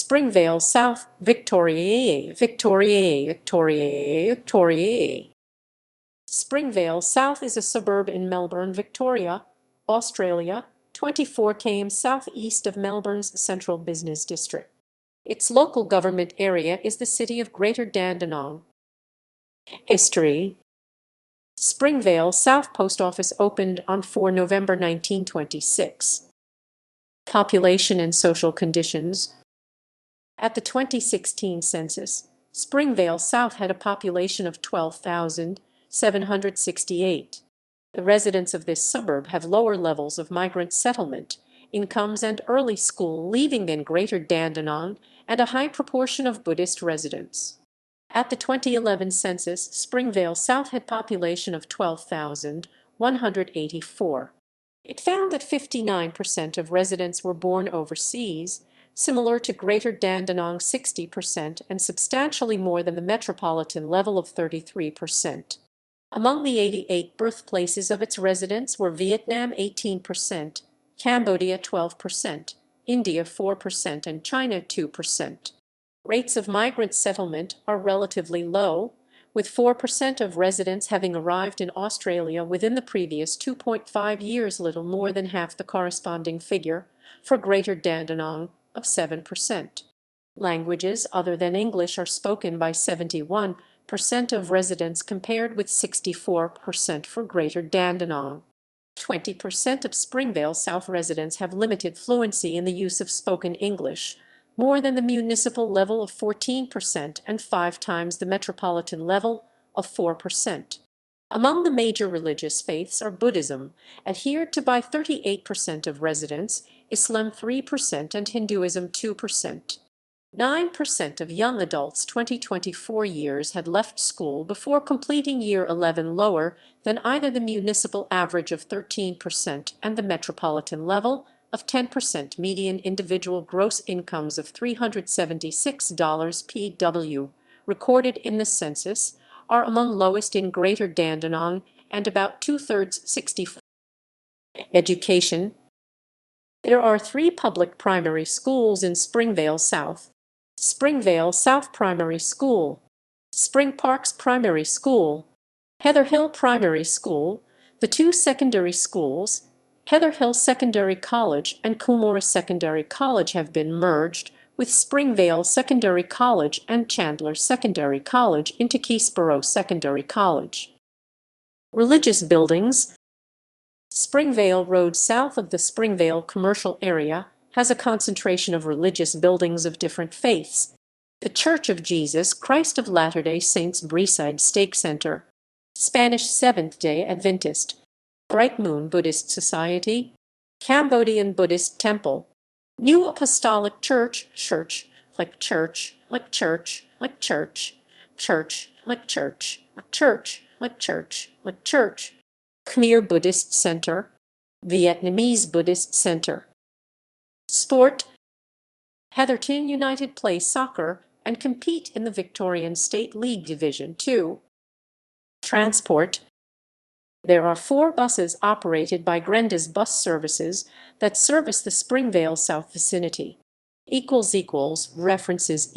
Springvale South, Victoria. Springvale South is a suburb in Melbourne, Victoria, Australia, 24 km southeast of Melbourne's central business district. Its local government area is the City of Greater Dandenong. History. Springvale South Post Office opened on 4 November 1926. Population and social conditions. At the 2016 census, Springvale South had a population of 12,768. The residents of this suburb have lower levels of migrant settlement, incomes and early school leaving than Greater Dandenong, and a high proportion of Buddhist residents. At the 2011 census, Springvale South had population of 12,184. It found that 59% of residents were born overseas, similar to Greater Dandenong 60% and substantially more than the metropolitan level of 33%. Among the 88 birthplaces of its residents were Vietnam 18%, Cambodia 12%, India 4% and China 2%. Rates of migrant settlement are relatively low, with 4% of residents having arrived in Australia within the previous 2.5 years, little more than half the corresponding figure for Greater Dandenong of 7%. Languages other than English are spoken by 71% of residents compared with 64% for Greater Dandenong. 20% of Springvale South residents have limited fluency in the use of spoken English, more than the municipal level of 14% and 5 times the metropolitan level of 4%. Among the major religious faiths are Buddhism, adhered to by 38% of residents, Islam 3% and Hinduism 2%. 9% of young adults 20-24 years had left school before completing year 11, lower than either the municipal average of 13% and the metropolitan level of 10%. Median individual gross incomes of $376 PW, recorded in the census, are among lowest in Greater Dandenong and about two-thirds 64. Education. There are 3 public primary schools in Springvale South. Springvale South Primary School, Spring Parks Primary School, Heather Hill Primary School. The 2 secondary schools, Heather Hill Secondary College and Coolmore Secondary College, have been merged with Springvale Secondary College and Chandler Secondary College into Keysborough Secondary College. Religious buildings. Springvale Road south of the Springvale commercial area has a concentration of religious buildings of different faiths. The Church of Jesus Christ of Latter-day Saints Breeside Stake Center, Spanish Seventh-day Adventist, Bright Moon Buddhist Society, Cambodian Buddhist Temple, New Apostolic Church, Church, like Church, like Church, like Church, Church, like Church, like Church, like Church, like Church, Khmer Buddhist Center, Vietnamese Buddhist Center. Sport. Heatherton United play soccer and compete in the Victorian State League Division 2. Transport. There are 4 buses operated by Grenda's Bus Services that service the Springvale South vicinity. References